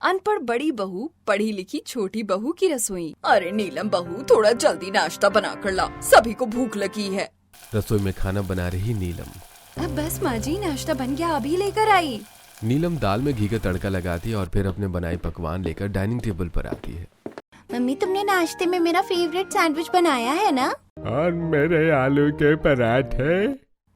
अनपढ़ बड़ी बहू, पढ़ी लिखी छोटी बहू की रसोई। अरे नीलम बहू, थोड़ा जल्दी नाश्ता बना कर ला, सभी को भूख लगी है। रसोई में खाना बना रही नीलम। अब बस माँ जी, नाश्ता बन गया, अभी लेकर आई। नीलम दाल में घी का तड़का लगाती है और फिर अपने बनाए पकवान लेकर डाइनिंग टेबल पर आती है। मम्मी, तुमने नाश्ते में मेरा फेवरेट सैंडविच बनाया है ना? और मेरे आलू के पराठे।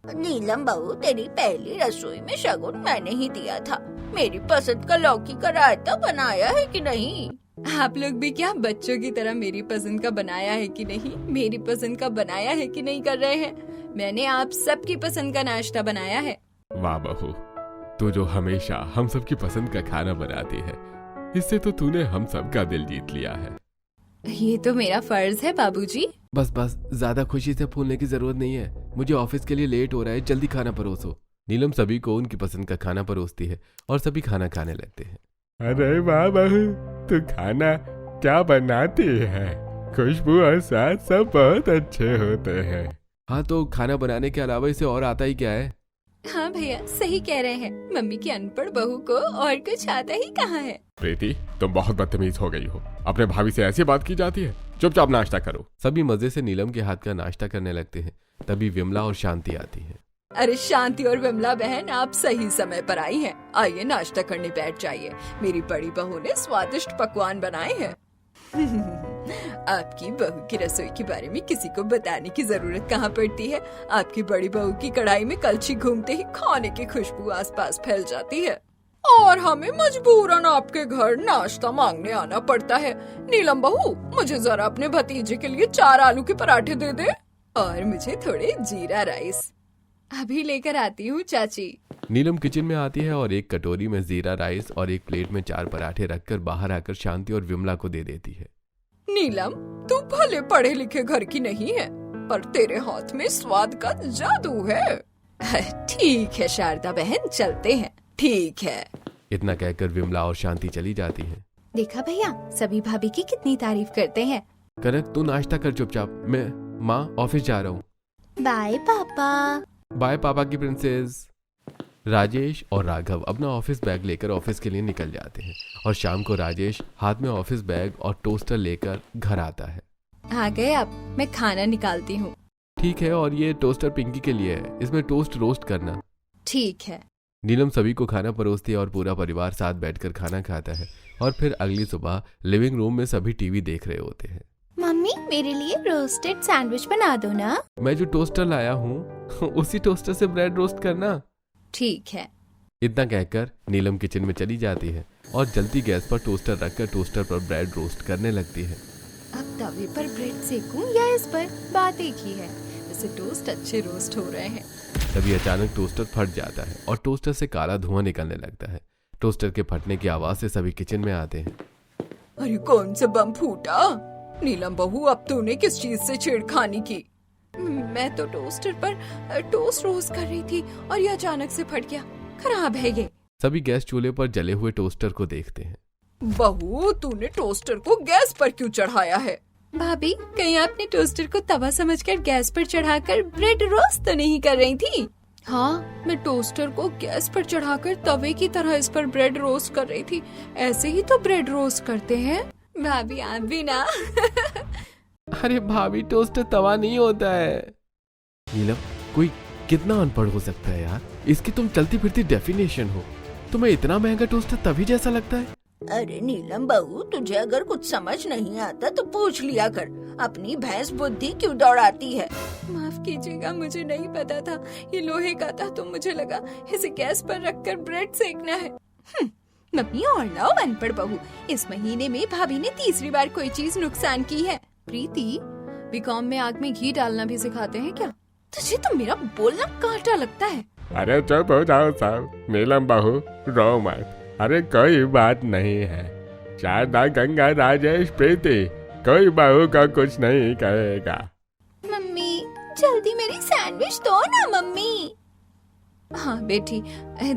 नीलम बहू, तेरी पहली रसोई में शगुन मैंने ही दिया था। मेरी पसंद का लौकी का रायता बनाया है कि नहीं? आप लोग भी क्या बच्चों की तरह मेरी पसंद का बनाया है कि नहीं, मेरी पसंद का बनाया है कि नहीं कर रहे हैं। मैंने आप सबकी पसंद का नाश्ता बनाया है। वाह बहू, तू जो हमेशा हम सबकी पसंद का खाना बनाती है, इससे तो तूने हम सबका दिल जीत लिया है। ये तो मेरा फर्ज है बाबूजी। बस बस, ज्यादा खुशी से फूलने की जरूरत नहीं है। मुझे ऑफिस के लिए लेट हो रहा है, जल्दी खाना परोसो। नीलम सभी को उनकी पसंद का खाना परोसती है और सभी खाना खाने लगते हैं। अरे वाह बहू, तू खाना क्या बनाती है? खुशबू और स्वाद सब बहुत अच्छे होते हैं। हाँ, तो खाना बनाने के अलावा इसे और आता ही क्या है? हाँ भैया, सही कह रहे हैं। मम्मी की अनपढ़ बहू को और कुछ आता ही कहाँ है। प्रीति, तुम बहुत बदतमीज हो गई हो। अपने भाभी से ऐसी बात की जाती है? चुपचाप नाश्ता करो। सभी मजे से नीलम के हाथ का नाश्ता करने लगते हैं। तभी विमला और शांति आती है। अरे शांति और विमला बहन, आप सही समय पर आई हैं। आइए नाश्ता करने बैठ जाइए। मेरी बड़ी बहू ने स्वादिष्ट पकवान बनाए हैं। आपकी बहू की रसोई के बारे में किसी को बताने की जरूरत कहाँ पड़ती है। आपकी बड़ी बहू की कढ़ाई में कलछी घूमते ही खाने की खुशबू आसपास फैल जाती है और हमें मजबूरन आपके घर नाश्ता मांगने आना पड़ता है। नीलम बहू, मुझे जरा अपने भतीजे के लिए 4 आलू के पराठे दे दे और मुझे थोड़े जीरा राइस। अभी लेकर आती हूँ चाची। नीलम किचन में आती है और एक कटोरी में जीरा राइस और एक प्लेट में 4 पराठे रखकर बाहर आकर शांति और विमला को दे देती है। नीलम, तू भले पढ़े लिखे घर की नहीं है, पर तेरे हाथ में स्वाद का जादू है। ठीक है शारदा बहन, चलते हैं। ठीक है। इतना कहकर विमला और शांति चली जाती है। देखा भैया, सभी भाभी की कितनी तारीफ करते हैं। कनक, तू नाश्ता कर चुपचाप। मैं माँ ऑफिस जा रहा हूँ। बाय पापा। बाय पापा की प्रिंसेस। राजेश और राघव अपना ऑफिस बैग लेकर ऑफिस के लिए निकल जाते हैं और शाम को राजेश हाथ में ऑफिस बैग और टोस्टर लेकर घर आता है। आ गए आप, मैं खाना निकालती हूँ। ठीक है, और ये टोस्टर पिंकी के लिए है, इसमें टोस्ट रोस्ट करना। ठीक है। नीलम सभी को खाना परोसती है और पूरा परिवार साथ बैठकर खाना खाता है और फिर अगली सुबह लिविंग रूम में सभी टीवी देख रहे होते हैं। मम्मी, मेरे लिए रोस्टेड सैंडविच बना दो ना। मैं जो टोस्टर लाया हूँ उसी टोस्टर से ब्रेड रोस्ट करना। ठीक है। इतना कहकर नीलम किचन में चली जाती है और जलती गैस पर टोस्टर रखकर टोस्टर पर ब्रेड रोस्ट करने लगती है। अब तवे पर ब्रेड सेकूं या इस पर? बात एक ही है, वैसे टोस्ट अच्छे रोस्ट हो रहे हैं। तभी अचानक टोस्टर फट जाता है और टोस्टर से काला धुआं निकलने लगता है। टोस्टर के फटने की आवाज से सभी किचन में आते हैं। अरे कौन सा बम फूटा? नीलम बहू, अब तूने किस चीज से छेड़खानी की? मैं तो टोस्टर पर टोस्ट रोस्ट कर रही थी और ये अचानक से फट गया। खराब है ये। सभी गैस चूल्हे पर जले हुए टोस्टर को देखते हैं। बहू, तूने टोस्टर को गैस पर क्यों चढ़ाया है? भाभी, कहीं आपने टोस्टर को तवा समझकर गैस पर चढ़ाकर ब्रेड रोस्ट तो नहीं कर रही थी? हाँ, मैं टोस्टर को गैस पर चढ़ाकर तवे की तरह इस पर ब्रेड रोस्ट कर रही थी। ऐसे ही तो ब्रेड रोस्ट करते हैं। भाभी, आप भी ना। अरे भाभी, टोस्टर तवा नहीं होता है। नीलम, कोई कितना अनपढ़ हो सकता है यार, इसकी तुम चलती फिरती डेफिनेशन हो। तुम्हें इतना महंगा टोस्टर तभी जैसा लगता है। अरे नीलम बहू, तुझे अगर कुछ समझ नहीं आता तो पूछ लिया कर। अपनी भैंस बुद्धि क्यों दौड़ाती है? माफ कीजिएगा, मुझे नहीं पता था ये लोहे का था, तो मुझे लगा इसे गैस पर रखकर ब्रेड सेकना है। मम्मी और लाओ अनपढ़ बहू, इस महीने में भाभी ने तीसरी बार कोई चीज नुकसान की है। प्रीति, बीकॉम में आग में घी डालना भी सिखाते हैं क्या? तुझे तो मेरा बोलना कांटा लगता है। अरे चुप हो जाओ सब। नीलम बहू, रो मत। अरे कोई बात नहीं है। शारदा, गंगा, राजेश, प्रीति, कोई बहू का कुछ नहीं कहेगा। मम्मी, जल्दी मेरी सैंडविच दो ना मम्मी। हाँ बेटी,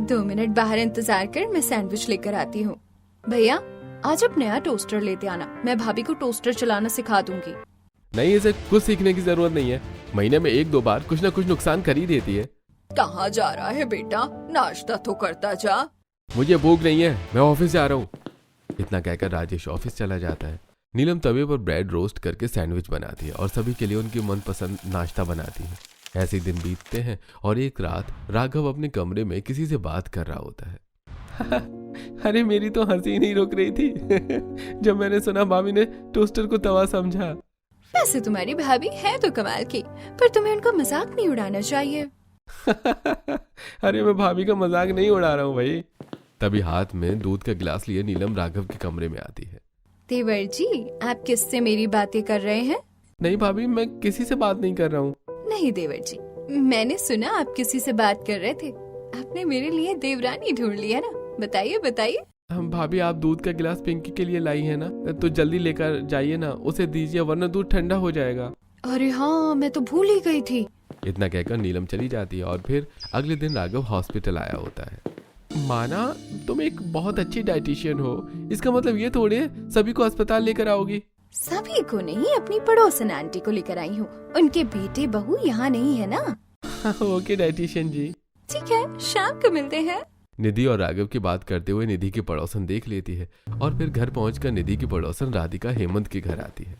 2 मिनट बाहर इंतजार कर, मैं सैंडविच लेकर आती हूँ। भैया, आज आप नया टोस्टर लेते आना, मैं भाभी को टोस्टर चलाना सिखा दूंगी। नहीं, इसे कुछ सीखने की जरूरत नहीं है। महीने में 1-2 बार कुछ न कुछ नुकसान कर ही देती है। कहाँ जा रहा है बेटा? नाश्ता तो करता जा। मुझे भूख नहीं है, मैं ऑफिस जा रहा हूँ। इतना कहकर राजेश ऑफिस चला जाता है। नीलम तवे पर ब्रेड रोस्ट करके सैंडविच बनाती है और सभी के लिए उनकी मनपसंद नाश्ता बनाती है। ऐसे दिन बीतते हैं और एक रात राघव अपने कमरे में किसी से बात कर रहा होता है। अरे मेरी तो हंसी नहीं रुक रही थी जब मैंने सुना भाभी ने टोस्टर को तवा समझा। वैसे तुम्हारी भाभी है तो कमाल की, पर तुम्हें उनका मजाक नहीं उड़ाना चाहिए। अरे मैं भाभी का मजाक नहीं उड़ा रहा हूँ भाई। तभी हाथ में दूध का गिलास लिए नीलम राघव के कमरे में आती है। देवर जी, आप किससे मेरी बातें कर रहे हैं? नहीं भाभी, मैं किसी से बात नहीं कर रहा हूँ। नहीं देवर जी, मैंने सुना आप किसी से बात कर रहे थे। आपने मेरे लिए देवरानी ढूंढ लिया ना? बताइए बताइए। भाभी, आप दूध का गिलास पिंकी के लिए लाई है ना, तो जल्दी लेकर जाइए ना, उसे दीजिए वरना दूध ठंडा हो जाएगा। अरे हाँ, मैं तो भूल ही गई थी। इतना कहकर नीलम चली जाती है और फिर अगले दिन राघव हॉस्पिटल आया होता है। माना, तुम एक बहुत अच्छी डाइटिशियन हो, इसका मतलब ये थोड़े सभी को अस्पताल लेकर आओगी। सभी को नहीं, अपनी पड़ोसन आंटी को लेकर आई हूँ। उनके बेटे बहू यहाँ नहीं है ना। ओके डाइटिशियन जी। ठीक है, शाम को मिलते हैं। निधि और राघव की बात करते हुए निधि की पड़ोसन देख लेती है और फिर घर पहुंचकर निधि की पड़ोसन राधिका हेमंत के घर आती है।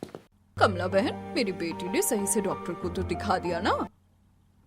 कमला बहन, मेरी बेटी ने सही से डॉक्टर को तो दिखा दिया ना?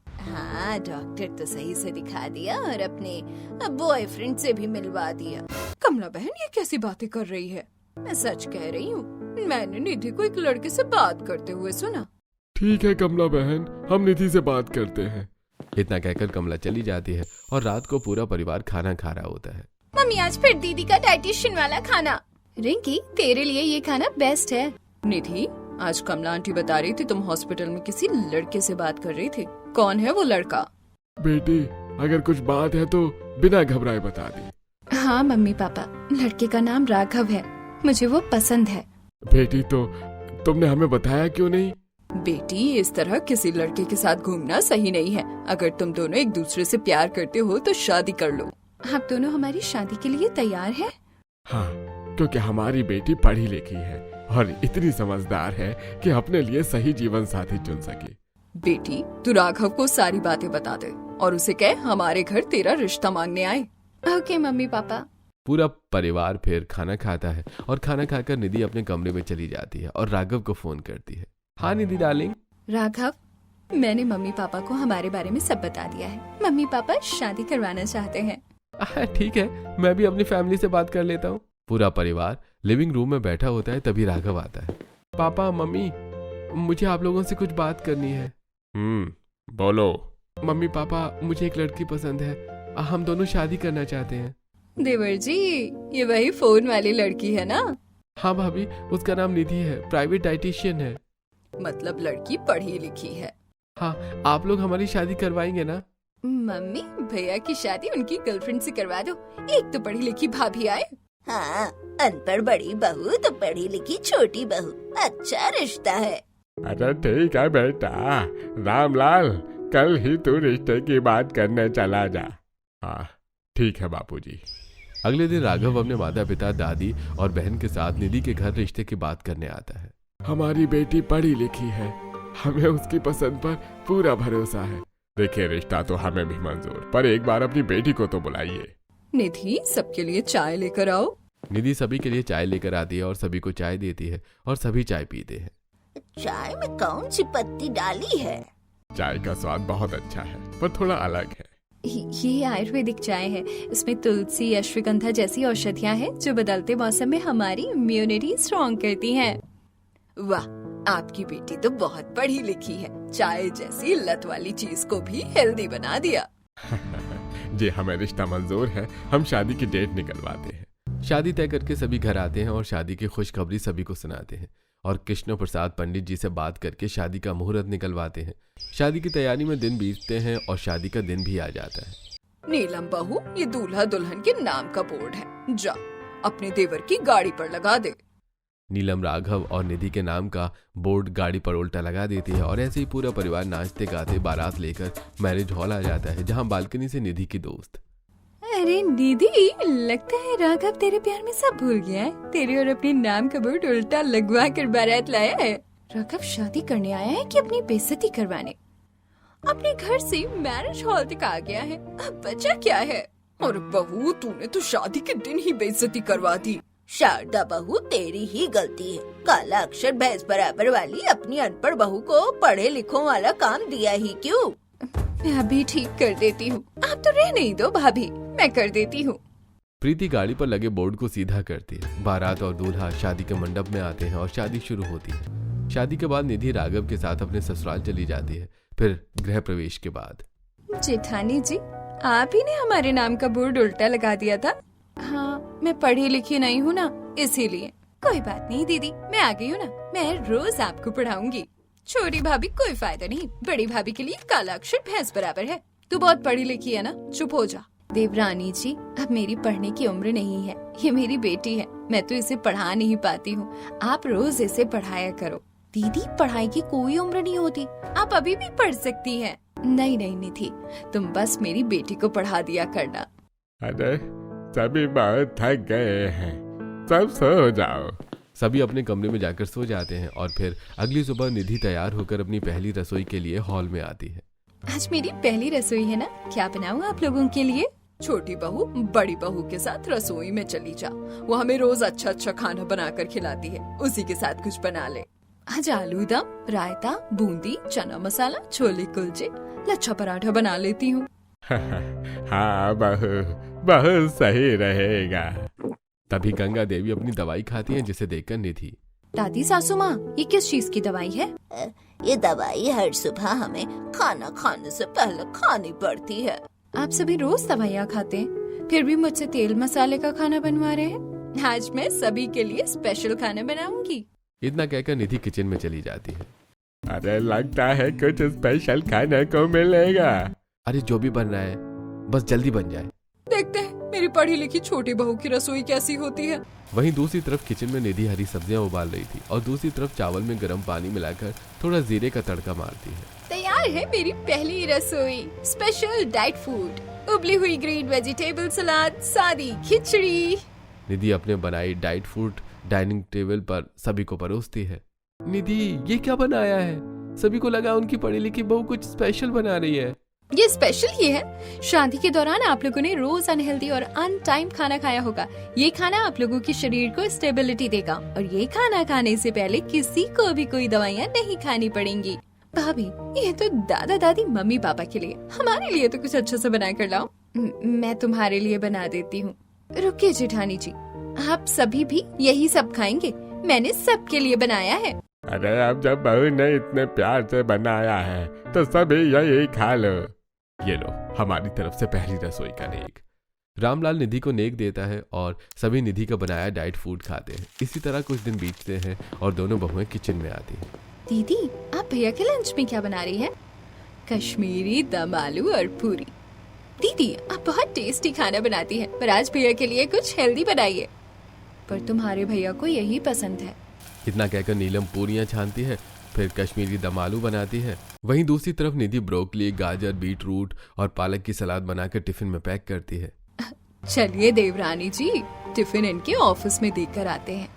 हाँ, डॉक्टर तो सही से दिखा दिया और अपने बॉयफ्रेंड से भी मिलवा दिया। कमला बहन, ये कैसी बातें कर रही है? मैं सच कह रही हूँ, मैंने निधि को एक लड़के से बात करते हुए सुना। ठीक है कमला बहन, हम निधि से बात करते हैं। इतना कहकर कमला चली जाती है और रात को पूरा परिवार खाना खा रहा होता है। मम्मी, आज फिर दीदी का डाइटिशियन वाला खाना। रिंकी, तेरे लिए ये खाना बेस्ट है। निधि, आज कमला आंटी बता रही थी तुम हॉस्पिटल में किसी लड़के से बात कर रही थी। कौन है वो लड़का? बेटी, अगर कुछ बात है तो बिना घबराए बता दी। हाँ मम्मी पापा, लड़के का नाम राघव है, मुझे वो पसंद है। बेटी, तो तुमने हमें बताया क्यों नहीं? बेटी, इस तरह किसी लड़के के साथ घूमना सही नहीं है। अगर तुम दोनों एक दूसरे से प्यार करते हो तो शादी कर लो। आप दोनों हमारी शादी के लिए तैयार हैं? हाँ, क्योंकि हमारी बेटी पढ़ी लिखी है और इतनी समझदार है कि अपने लिए सही जीवन साथी चुन सके। बेटी, तू राघव को सारी बातें बता दे और उसे कह हमारे घर तेरा रिश्ता मांगने आए। Okay mummy papa. पूरा परिवार फिर खाना खाता है और खाना खाकर निधि अपने कमरे में चली जाती है और राघव को फोन करती है। हाँ निधि डार्लिंग। राघव, मैंने मम्मी पापा को हमारे बारे में सब बता दिया है। मम्मी पापा शादी करवाना चाहते हैं। ठीक है, मैं भी अपनी फैमिली से बात कर लेता हूँ। पूरा परिवार लिविंग रूम में बैठा होता है, तभी राघव आता है। पापा मम्मी, मुझे आप लोगों से कुछ बात करनी है। बोलो। मम्मी पापा, मुझे एक लड़की पसंद है, हम दोनों शादी करना चाहते हैं। देवर जी, ये वही फोन वाली लड़की है ना? हाँ भाभी, उसका नाम निधि है, प्राइवेट डाइटिशियन है। मतलब लड़की पढ़ी लिखी है। हाँ, आप लोग हमारी शादी करवाएंगे ना? मम्मी, भैया की शादी उनकी गर्लफ्रेंड से करवा दो। एक तो पढ़ी लिखी भाभी आए। हाँ, अनपढ़ बड़ी बहू तो पढ़ी लिखी छोटी बहू, अच्छा रिश्ता है। अरे ठीक है बेटा, रामलाल, कल ही तू रिश्ते की बात करने चला जा। हाँ ठीक है बापूजी। अगले दिन राघव अपने माता पिता, दादी और बहन के साथ निधि के घर रिश्ते की बात करने आता है। हमारी बेटी पढ़ी लिखी है, हमें उसकी पसंद पर पूरा भरोसा है। देखिए, रिश्ता तो हमें भी मंजूर, पर एक बार अपनी बेटी को तो बुलाइए। निधि, सबके लिए चाय लेकर आओ। निधि सभी के लिए चाय लेकर आती है और सभी को चाय देती है और सभी चाय पीते हैं। चाय में कौन सी पत्ती डाली है? चाय का स्वाद बहुत अच्छा है, पर थोड़ा अलग है। ये आयुर्वेदिक चाय है, इसमें तुलसी, अश्वगंधा जैसी औषधियाँ हैं जो बदलते मौसम में हमारी इम्यूनिटी स्ट्रॉन्ग करती हैं। वाह, आपकी बेटी तो बहुत पढ़ी लिखी है, चाय जैसी लत वाली चीज को भी हेल्दी बना दिया। जी, हमें रिश्ता मंजूर है, हम शादी की डेट निकलवाते हैं। शादी तय करके सभी घर आते हैं और शादी की खुशखबरी सभी को सुनाते हैं और कृष्ण प्रसाद पंडित जी से बात करके शादी का मुहूर्त निकलवाते हैं। शादी की तैयारी में दिन बीतते हैं और शादी का दिन भी आ जाता है। नीलम बहू, ये दूल्हा दुल्हन के नाम का बोर्ड है, जा अपने देवर की गाड़ी पर लगा दे। नीलम राघव और निधि के नाम का बोर्ड गाड़ी पर उल्टा लगा देती है और ऐसे ही पूरा परिवार नाचते गाते बारात लेकर मैरिज हॉल आ जाता है, जहां बालकनी से निधि की दोस्त। अरे निधि, लगता है राघव तेरे प्यार में सब भूल गया है। तेरे और अपने नाम का बोर्ड उल्टा लगवा कर बारात लाया है। राघव शादी करने आया है कि अपनी बेइज्जती करवाने? अपने घर से मैरिज हॉल तक आ गया है, अब बचा क्या है? और बहू, तूने तो शादी के दिन ही बेइज्जती करवा दी। शारदा बहू तेरी ही गलती है। काला अक्षर भैंस बराबर वाली अपनी अनपढ़ बहू को पढ़े लिखों वाला काम दिया ही क्यों? मैं अभी ठीक कर देती हूँ, आप तो रहने ही दो भाभी, मैं कर देती हूँ। प्रीति गाड़ी पर लगे बोर्ड को सीधा करती है। बारात और दूल्हा शादी के मंडप में आते हैं और शादी शुरू होती है। शादी के बाद निधि राघव के साथ अपने ससुराल चली जाती है। फिर गृह प्रवेश के बाद जेठानी जी, आप ही ने हमारे नाम का बोर्ड उल्टा लगा दिया था। हाँ, मैं पढ़ी लिखी नहीं हूँ ना, इसीलिए। कोई बात नहीं दीदी, मैं आ गई हूँ ना, मैं रोज आपको पढ़ाऊंगी। छोटी भाभी कोई फायदा नहीं, बड़ी भाभी के लिए काला अक्षर भैंस बराबर है। तू बहुत पढ़ी लिखी है ना, चुप हो जा। देवरानी जी, अब मेरी पढ़ने की उम्र नहीं है, ये मेरी बेटी है, मैं तो इसे पढ़ा नहीं पाती हूँ, आप रोज इसे पढ़ाया करो। दीदी, पढ़ाई की कोई उम्र नहीं होती, आप अभी भी पढ़ सकती हैं। नहीं नहीं निधि, तुम बस मेरी बेटी को पढ़ा दिया करना। अरे सभी बहुत थक गए हैं, सब सो जाओ। सभी अपने कमरे में जाकर सो जाते हैं और फिर अगली सुबह निधि तैयार होकर अपनी पहली रसोई के लिए हॉल में आती है। आज मेरी पहली रसोई है ना, क्या बनाऊँ आप लोगों के लिए? छोटी बहू बड़ी बहू के साथ रसोई में चली जा, वो हमें रोज अच्छा अच्छा खाना बनाकर खिलाती है, उसी के साथ कुछ बना ले। आज आलू दम, रायता, बूंदी, चना मसाला, छोले कुलचे, लच्छा पराठा बना लेती हूँ। हाँ बहू, बहुत सही रहेगा। तभी गंगा देवी अपनी दवाई खाती हैं, जिसे देखकर निधि, दादी सासू माँ, ये किस चीज की दवाई है? ये दवाई हर सुबह हमें खाना खाने से पहले खानी पड़ती है। आप सभी रोज दवाइयाँ खाते हैं, फिर भी मुझसे तेल मसाले का खाना बनवा रहे हैं। आज मैं सभी के लिए स्पेशल खाना बनाऊंगी। इतना कहकर निधि किचन में चली जाती है। अरे लगता है कुछ स्पेशल खाने को मिलेगा। अरे जो भी बन रहा है बस जल्दी बन जाए। देखते हैं मेरी पढ़ी लिखी छोटी बहू की रसोई कैसी होती है। वहीं दूसरी तरफ किचन में निधि हरी सब्जियां उबाल रही थी और दूसरी तरफ चावल में गर्म पानी मिलाकर थोड़ा जीरे का तड़का मारती है। तैयार है मेरी पहली रसोई, स्पेशल डाइट फूड, उबली हुई ग्रीन वेजिटेबल सलाद, सादी खिचड़ी। निधि अपने बनाई डाइट फूड डाइनिंग टेबल पर सभी को परोसती है। निधि, ये क्या बनाया है? सभी को लगा उनकी पढ़ी लिखी बहू कुछ स्पेशल बना रही है। ये स्पेशल ये है, शादी के दौरान आप लोगों ने रोज अनहेल्दी और अनटाइम खाना खाया होगा। ये खाना आप लोगों के शरीर को स्टेबिलिटी देगा और ये खाना खाने से पहले किसी को भी कोई दवाइयाँ नहीं खानी पड़ेंगी। भाभी, ये तो दादा दादी मम्मी पापा के लिए, हमारे लिए तो कुछ अच्छा सा बना कर लाओ। मैं तुम्हारे लिए बना देती हूँ। रुकिए जेठानी जी, आप सभी भी यही सब खाएंगे? मैंने सबके लिए बनाया है। अरे अब जब बहू ने इतने प्यार से बनाया है तो सभी यही खा लो। ये लो हमारी तरफ से पहली रसोई का नेक। रामलाल निधि को नेक देता है और सभी निधि का बनाया डाइट फूड खाते हैं। इसी तरह कुछ दिन बीतते हैं और दोनों बहुएं किचन में आती हैं। दीदी, आप भैया के लंच में क्या बना रही हैं? कश्मीरी दम आलू और पूरी। दीदी, आप बहुत टेस्टी खाना बनाती हैं, पर आज भैया के लिए कुछ हेल्दी बनाइए। पर तुम्हारे भैया को यही पसंद है। इतना कहकर नीलम पूरियां छानती है, फिर कश्मीरी दम आलू बनाती है। वहीं दूसरी तरफ निधि ब्रोकली, गाजर, बीट रूट और पालक की सलाद बनाकर टिफिन में पैक करती है। चलिए देवरानी जी, टिफिन इनके ऑफिस में देकर आते हैं।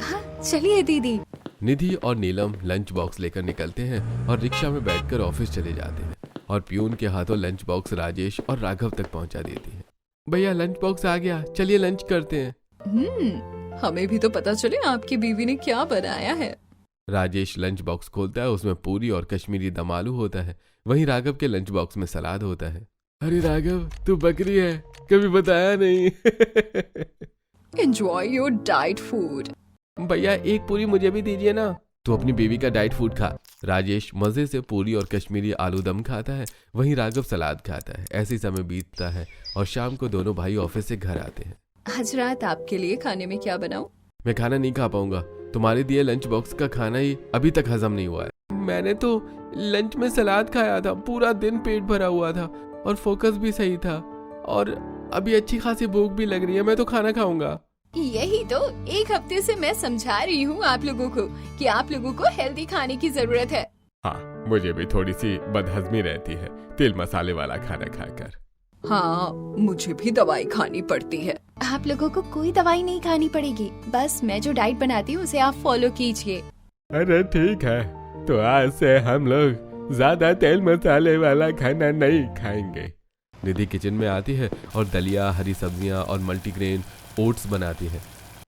हाँ चलिए दीदी। निधि और नीलम लंच बॉक्स लेकर निकलते हैं और रिक्शा में बैठकर ऑफिस चले जाते हैं और प्यून के हाथों लंच बॉक्स राजेश और राघव तक पहुंचा देती है। भैया लंच बॉक्स आ गया, चलिए लंच करते हैं। हमें भी तो पता चले आपकी बीवी ने क्या बनाया है। राजेश लंच बॉक्स खोलता है, उसमें पूरी और कश्मीरी दम आलू होता है। वहीं राघव के लंच बॉक्स में सलाद होता है। अरे राघव, तू बकरी है, कभी बताया नहीं। Enjoy your diet food. भैया एक पूरी मुझे भी दीजिए ना। तू अपनी बीवी का डाइट फूड खा। राजेश मजे से पूरी और कश्मीरी आलू दम खाता है, वहीं राघव सलाद खाता है। ऐसे समय बीतता है और शाम को दोनों भाई ऑफिस से घर आते हैं। आज रात आपके लिए खाने में क्या बनाऊं? मैं खाना नहीं खा पाऊंगा, तुम्हारे दिए लंच बॉक्स का खाना ही अभी तक हजम नहीं हुआ है। मैंने तो लंच में सलाद खाया था, पूरा दिन पेट भरा हुआ था और फोकस भी सही था और अभी अच्छी खासी भूख भी लग रही है। मैं तो खाना खाऊंगा। यही तो एक हफ्ते से मैं समझा रही हूँ आप लोगों को कि आप लोगों को हेल्दी खाने की जरूरत है। हाँ, मुझे भी थोड़ी सी बदहजमी रहती है तेल मसाले वाला खाना खाकर। हाँ, मुझे भी दवाई खानी पड़ती है। आप लोगों को कोई दवाई नहीं खानी पड़ेगी, बस मैं जो डाइट बनाती हूँ उसे आप फॉलो कीजिए। अरे ठीक है, तो आज से हम लोग ज्यादा तेल मसाले वाला खाना नहीं खाएंगे। निधि किचन में आती है और दलिया, हरी सब्जियां और मल्टीग्रेन ओट्स बनाती है।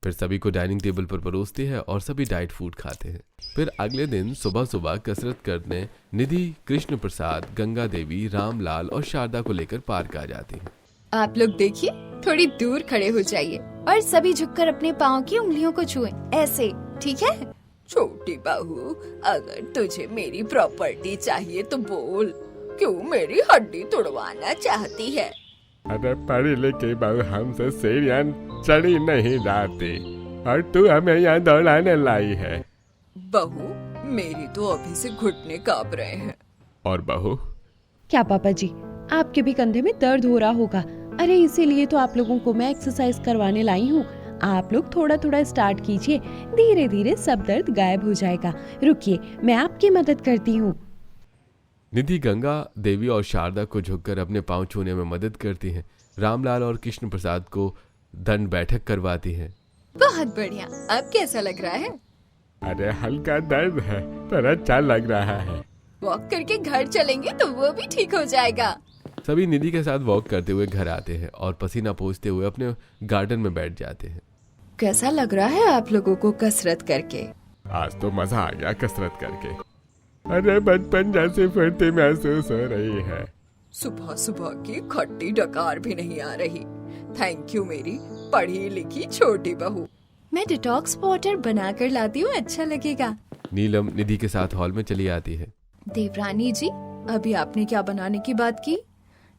फिर सभी को डाइनिंग टेबल पर परोसती है और सभी डाइट फूड खाते हैं। फिर अगले दिन सुबह सुबह कसरत करने निधि, कृष्ण प्रसाद, गंगा देवी, रामलाल और शारदा को लेकर पार्क आ जाती है। आप लोग देखिए, थोड़ी दूर खड़े हो जाइए और सभी झुककर अपने पाँव की उंगलियों को छुएं, ऐसे, ठीक है? छोटी बहू, अगर तुझे मेरी प्रॉपर्टी चाहिए तो बोल, क्यों मेरी हड्डी तोड़वाना चाहती है? अरे पढ़ी लिखी बहू हमसे सीढ़ियाँ चढ़ी नहीं जाती और तू हमें यहाँ दौड़ाने लाई है। बहू, मेरी तो अभी से घुटने कांप रहे हैं। और बहू, क्या पापा जी, आपके भी कंधे में दर्द हो रहा होगा। अरे इसीलिए तो आप लोगों को मैं एक्सरसाइज करवाने लाई हूँ। आप लोग थोड़ा थोड़ा स्टार्ट कीजिए, धीरे धीरे सब दर्द गायब हो जाएगा। रुकिए, मैं आपकी मदद करती हूँ। निधि गंगा देवी और शारदा को झुककर अपने पांव छूने में मदद करती हैं। रामलाल और कृष्ण प्रसाद को दंड बैठक करवाती हैं। बहुत बढ़िया। अब कैसा लग रहा है? अरे हल्का दर्द है पर अच्छा लग रहा है। वॉक करके घर चलेंगे तो वो भी ठीक हो जाएगा। सभी निधि के साथ वॉक करते हुए घर आते हैं और पसीना पोंछते हुए अपने गार्डन में बैठ जाते हैं। कैसा लग रहा है आप लोगों को कसरत करके? आज तो मजा आ गया कसरत करके। अरे बचपन जैसी फुर्ती महसूस हो रही है। सुबह सुबह की खट्टी डकार भी नहीं आ रही। थैंक यू मेरी पढ़ी लिखी छोटी बहू। मैं डिटॉक्स वाटर बना कर लाती हूँ, अच्छा लगेगा। नीलम निधि के साथ हॉल में चली आती है। देवरानी जी, अभी आपने क्या बनाने की बात की?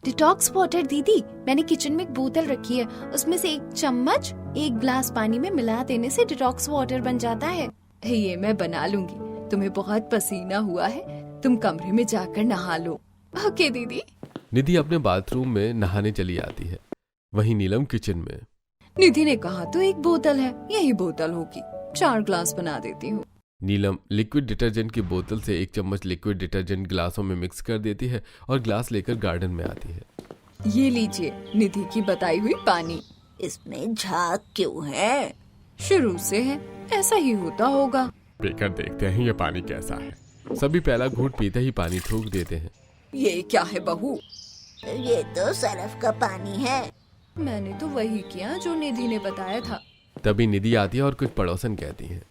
डिटॉक्स वाटर दीदी, मैंने किचन में एक बोतल रखी है, उसमें से 1 चम्मच 1 ग्लास पानी में मिला देने से डिटॉक्स वाटर बन जाता है। ये मैं बना लूंगी। तुम्हें बहुत पसीना हुआ है, तुम कमरे में जाकर नहा लो। ओके दीदी। निधि अपने बाथरूम में नहाने चली आती है। वहीं नीलम किचन में। निधि ने कहा तो 1 बोतल है, यही बोतल होगी, 4 ग्लास बना देती हूँ। नीलम लिक्विड डिटर्जेंट की बोतल से 1 चम्मच लिक्विड डिटर्जेंट ग्लासों में मिक्स कर देती है और ग्लास लेकर गार्डन में आती है। ये लीजिए निधि की बताई हुई पानी। इसमें झाग क्यों है? शुरू से है, ऐसा ही होता होगा। पीकर देखते हैं ये पानी कैसा है। सभी पहला घूंट पीते ही पानी थूक देते हैं। ये क्या है बहू? ये तो सरफ का पानी है। मैंने तो वही किया जो निधि ने बताया था। तभी निधि आती है और कुछ पड़ोसन कहती हैं।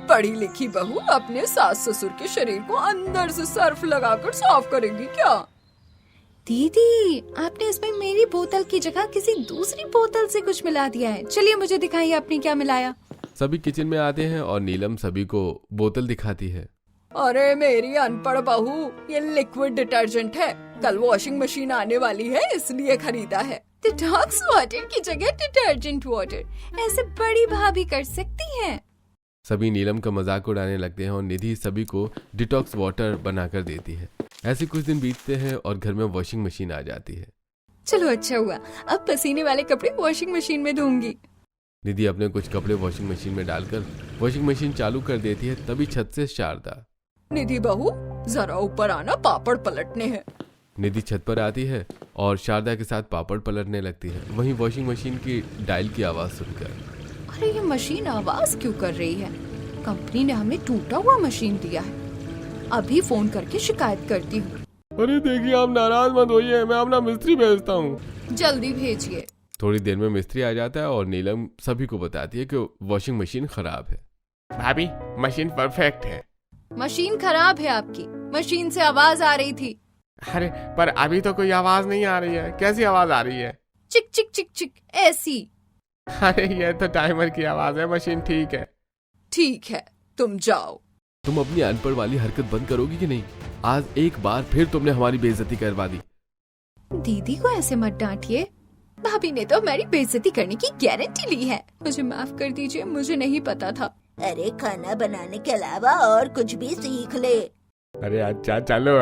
पढ़ी लिखी बहू अपने सास ससुर के शरीर को अंदर से सर्फ लगाकर साफ करेगी क्या? दीदी, आपने इसमें मेरी बोतल की जगह किसी दूसरी बोतल से कुछ मिला दिया है। चलिए मुझे दिखाइए आपने क्या मिलाया। सभी किचन में आते हैं और नीलम सभी को बोतल दिखाती है। अरे मेरी अनपढ़ बहू, ये लिक्विड डिटर्जेंट है। कल वॉशिंग मशीन आने वाली है इसलिए खरीदा है। डिटॉक्स वाटर की जगह डिटर्जेंट वाटर, ऐसे बड़ी भाभी कर सकती हैं। सभी नीलम का मजाक उड़ाने लगते हैं और निधि सभी को डिटॉक्स वाटर बनाकर देती है। ऐसे कुछ दिन बीतते हैं और घर में वॉशिंग मशीन आ जाती है। चलो अच्छा हुआ, अब पसीने वाले कपड़े वॉशिंग मशीन में धोऊंगी। निधि अपने कुछ कपड़े वॉशिंग मशीन में डालकर वॉशिंग मशीन चालू कर देती है। तभी छत से शारदा। निधि बहू, जरा ऊपर आना, पापड़ पलटने हैं। निधि छत पर आती है और शारदा के साथ पापड़ पलटने लगती है। वहीं वॉशिंग मशीन की डायल की आवाज सुनकर, अरे ये मशीन आवाज क्यों कर रही है? कंपनी ने हमें टूटा हुआ मशीन दिया है। अभी फोन करके शिकायत करती हूँ। अरे देखिए, आप नाराज मत होइए, मैं अपना मिस्त्री भेजता हूँ। जल्दी भेजिए। थोड़ी देर में मिस्त्री आ जाता है और नीलम सभी को बताती है कि वॉशिंग मशीन खराब है। भाभी, मशीन परफेक्ट है। मशीन खराब है आपकी, मशीन से आवाज आ रही थी। अरे पर अभी तो कोई आवाज नहीं आ रही है। कैसी आवाज आ रही है? चिक चिक चिक चिक, ऐसी। अरे ये तो टाइमर की आवाज है। मशीन ठीक है। ठीक है, तुम जाओ। तुम अपनी अनपढ़ वाली हरकत बंद करोगी कि नहीं? आज एक बार फिर तुमने हमारी बेइज्जती करवा दी। दीदी को ऐसे मत डांटिए, भाभी ने तो हमारी बेइज्जती करने की गारंटी ली है। मुझे माफ कर दीजिए, मुझे नहीं पता था। अरे खाना बनाने के अलावा और कुछ भी सीख ले। अरे अच्छा चलो,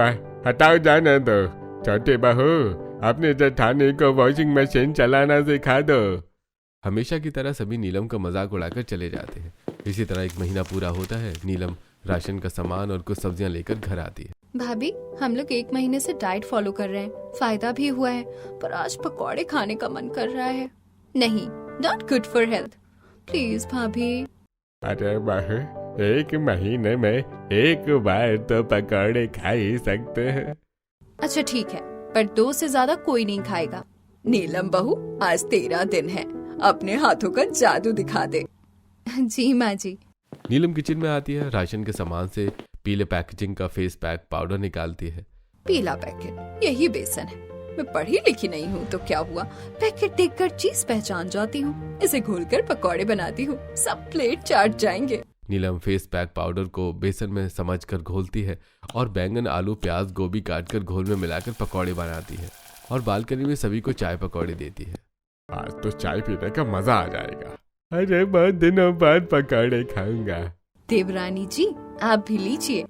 हटाओ जाने दो। छोटे बहू, अपने जेठानी को वॉशिंग मशीन चलाना सिखा दो। हमेशा की तरह सभी नीलम का मजाक उड़ाकर चले जाते हैं। इसी तरह 1 महीना पूरा होता है। नीलम राशन का सामान और कुछ सब्जियां लेकर घर आती है। भाभी, हम लोग 1 महीने से डाइट फॉलो कर रहे हैं, फायदा भी हुआ है, पर आज पकौड़े खाने का मन कर रहा है। नहीं, not good for health. Please भाभी। अरे बहू, 1 महीने में 1 बार तो पकौड़े खा ही सकते हैं। अच्छा ठीक है, पर 2 से ज्यादा कोई नहीं खाएगा। नीलम बहू, आज तेरा दिन है, अपने हाथों का जादू दिखा दे। जी माँ जी। नीलम किचन में आती है, राशन के सामान से पीले पैकेजिंग का फेस पैक पाउडर निकालती है। पीला पैकेट, यही बेसन है। मैं पढ़ी लिखी नहीं हूँ तो क्या हुआ, पैकेट देखकर चीज पहचान जाती हूँ। इसे घोलकर पकौड़े बनाती हूँ, सब प्लेट चाट जाएंगे। नीलम फेस पैक पाउडर को बेसन में समझकर घोलती है और बैंगन, आलू, प्याज, गोभी काटकर घोल में मिलाकर पकौड़े बनाती है और बालकनी में सभी को चाय पकौड़े देती है। आज तो चाय पीने का मजा आ जाएगा। अरे बहुत दिनों बाद पकौड़े खाऊंगा। देवरानी जी आप भी लीजिए।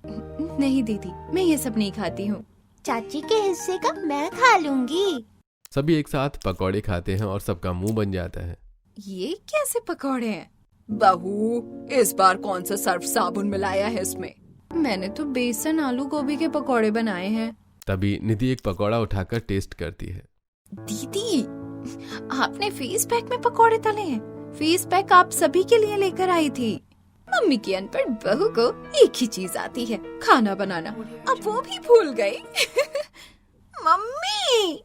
नहीं दीदी, मैं ये सब नहीं खाती हूँ। चाची के हिस्से का मैं खा लूंगी। सभी एक साथ पकौड़े खाते हैं और सबका मुंह बन जाता है। ये कैसे पकौड़े हैं? बहू, इस बार कौन सा सर्फ साबुन मिलाया है इसमें? मैंने तो बेसन, आलू, गोभी के पकौड़े बनाए हैं। तभी निधि एक पकौड़ा उठाकर टेस्ट करती है। दीदी, आपने फेस पैक में पकौड़े तले हैं। फेस पैक आप सभी के लिए लेकर आई थी। मम्मी की अनपढ़ बहू को एक ही चीज आती है, खाना बनाना। अब वो भी भूल गई। मम्मी!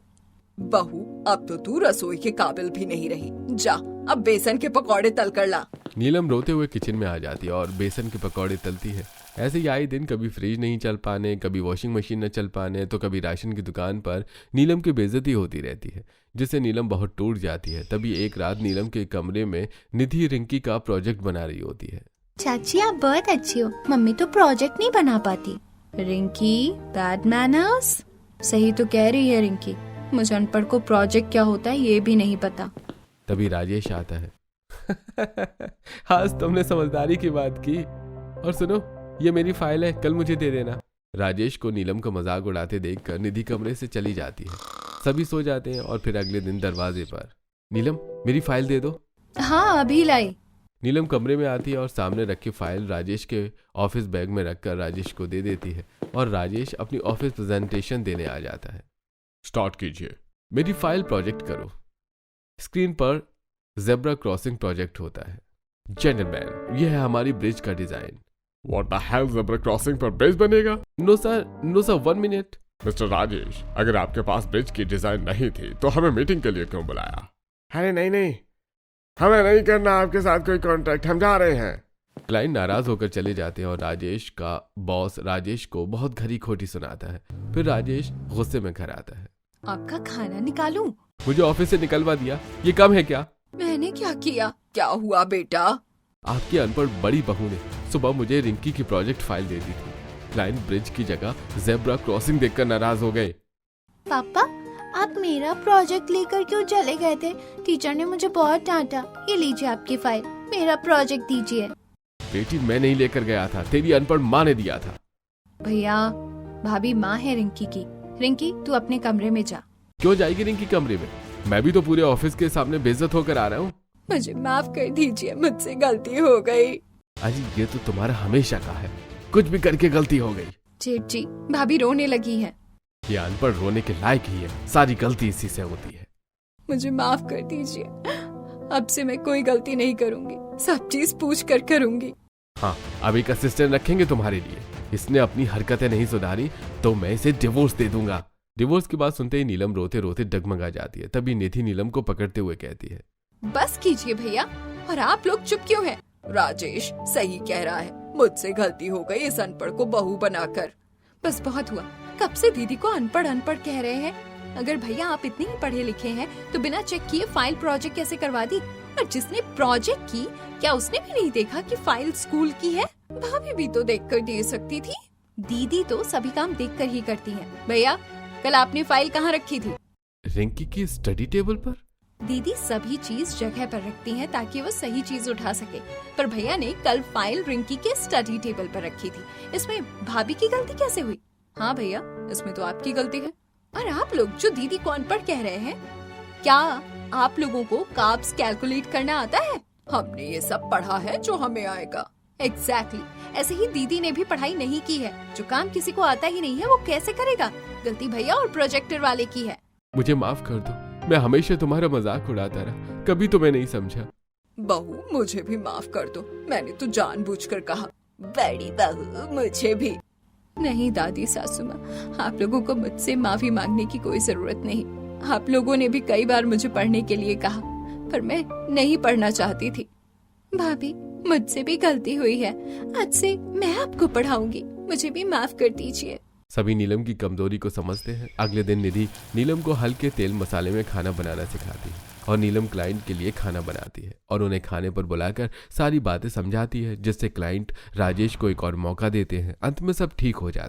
बहू, अब तो तू रसोई के काबिल भी नहीं रही। जा, अब बेसन के पकौड़े तल कर ला। नीलम रोते हुए किचन में आ जाती है और बेसन के पकौड़े तलती है। ऐसे ही आए दिन कभी फ्रिज नहीं चल पाने, कभी वॉशिंग मशीन न चल पाने, तो कभी राशन की दुकान पर नीलम की बेइज्जती होती रहती है, जिससे नीलम बहुत टूट जाती है। तभी एक रात नीलम के कमरे में निधि रिंकी का प्रोजेक्ट बना रही होती है। चाची आप बहुत अच्छी हो, मम्मी तो प्रोजेक्ट नहीं बना पाती। Rinki, bad manners. सही तो कह रही है रिंकी, मुझे अनपढ़ को प्रोजेक्ट क्या होता है ये भी नहीं पता। तभी राजेश आता है। आज तुमने समझदारी की बात की। और सुनो, ये मेरी फाइल है, कल मुझे दे देना। राजेश को नीलम का मजाक उड़ाते देखकर निधि कमरे से चली जाती है। सभी सो जाते हैं और फिर अगले दिन दरवाजे पर, नीलम मेरी फाइल दे दो। हाँ अभी लाई। नीलम कमरे में आती है और सामने रखी फाइल राजेश के ऑफिस बैग में रखकर राजेश को दे देती है और राजेश अपनी ऑफिस प्रेजेंटेशन देने आ जाता है। स्टार्ट कीजिए। मेरी फाइल प्रोजेक्ट करो। स्क्रीन पर ज़ेब्रा क्रॉसिंग प्रोजेक्ट होता है। जेंटलमैन, यह है हमारी ब्रिज का design. What the hell, zebra crossing पर ब्रिज बनेगा? No sir 1 minute. Mister Rajesh, अगर आपके पास ब्रिज की डिजाइन नहीं थी तो हमें मीटिंग के लिए क्यों बुलाया? अरे नहीं, हमें नहीं करना आपके साथ कोई कॉन्ट्रैक्ट, हम जा रहे हैं। क्लाइंट नाराज होकर चले जाते हैं और राजेश का बॉस राजेश को बहुत खरी खोटी सुनाता है। फिर राजेश गुस्से में घर आता है। आपका खाना निकालूं? मुझे ऑफिस से निकलवा दिया, ये कम है क्या? मैंने क्या किया? क्या हुआ बेटा? आपकी अनपढ़ बड़ी बहू ने सुबह मुझे रिंकी की प्रोजेक्ट फाइल दे दी थी। क्लाइंट ब्रिज की जगह ज़ेब्रा क्रॉसिंग देखकर नाराज हो गए। पापा, आप मेरा प्रोजेक्ट लेकर क्यों चले गए थे? टीचर ने मुझे बहुत डांटा। ये लीजिए आपकी फाइल, मेरा प्रोजेक्ट दीजिए। बेटी, मैं नहीं लेकर गया था, तेरी अनपढ़ माँ ने दिया था। भैया, भाभी माँ है रिंकी की। रिंकी तू अपने कमरे में जा। क्यों जाएगी रिंकी कमरे में? मैं भी तो पूरे ऑफिस के सामने बेइज्जत होकर आ रहा हूँ। मुझे माफ कर दीजिए, मुझसे गलती हो गई। अजी, ये तो तुम्हारा हमेशा का है, कुछ भी करके गलती हो गई। जेठ जी, भाभी रोने लगी है। ये अनपढ़ रोने के लायक ही है, सारी गलती इसी से होती है। मुझे माफ कर दीजिए, अब से मैं कोई गलती नहीं करूंगी, सब चीज पूछ कर करूंगी। हाँ, अब एक असिस्टेंट रखेंगे तुम्हारे लिए। इसने अपनी हरकतें नहीं सुधारी तो मैं इसे डिवोर्स दे दूंगा। डिवोर्स की बात सुनते ही नीलम रोते रोते डगमगा जाती है। तभी निधि नीलम को पकड़ते हुए कहती है, बस कीजिए भैया, और आप लोग चुप क्यों हैं? राजेश सही कह रहा है, मुझसे गलती हो गई इस अनपढ़ को बहू बनाकर। बस बहुत हुआ, कब से दीदी को अनपढ़ अनपढ़ कह रहे हैं। अगर भैया आप इतने ही पढ़े लिखे हैं तो बिना चेक किए फाइल प्रोजेक्ट कैसे करवा दी? और जिसने प्रोजेक्ट की, क्या उसने भी नहीं देखा कि फाइल स्कूल की है? भाभी भी तो देखकर दे सकती थी। दीदी तो सभी काम देखकर ही करती है। भैया, कल आपने फाइल कहाँ रखी थी? रिंकी की स्टडी टेबल पर। दीदी सभी चीज जगह पर रखती हैं ताकि वो सही चीज उठा सके, पर भैया ने कल फाइल रिंकी के स्टडी टेबल पर रखी थी। इसमें भाभी की गलती कैसे हुई? हाँ भैया, इसमें तो आपकी गलती है। और आप लोग जो दीदी को अनपढ़ कह रहे हैं, क्या आप लोगों को कार्ब्स कैलकुलेट करना आता है? हमने ये सब पढ़ा है जो हमें आएगा। एग्जैक्टली, ऐसे ही दीदी ने भी पढ़ाई नहीं की है। जो काम किसी को आता ही नहीं है वो कैसे करेगा? गलती भैया और प्रोजेक्टर वाले की है। मुझे माफ कर दो, मैं हमेशा तुम्हारा मजाक उड़ाता रहा, कभी तुम्हें नहीं समझा। बहू, मुझे भी माफ कर दो, मैंने तो जानबूझकर कहा। बड़ी बहू, मुझे भी। नहीं दादी सासू माँ, आप लोगों को मुझसे माफी मांगने की कोई जरूरत नहीं। आप लोगों ने भी कई बार मुझे पढ़ने के लिए कहा, पर मैं नहीं पढ़ना चाहती थी। भाभी, मुझसे भी गलती हुई है, आज से मैं आपको पढ़ाऊंगी, मुझे भी माफ कर दीजिए। सभी नीलम की कमजोरी को समझते हैं। अगले दिन निधि नीलम को हल्के तेल मसाले में खाना बनाना सिखाती है और नीलम क्लाइंट के लिए खाना बनाती है और उन्हें खाने पर बुलाकर सारी बातें समझाती है, जिससे क्लाइंट राजेश को एक और मौका देते हैं। अंत में सब ठीक हो जाता है।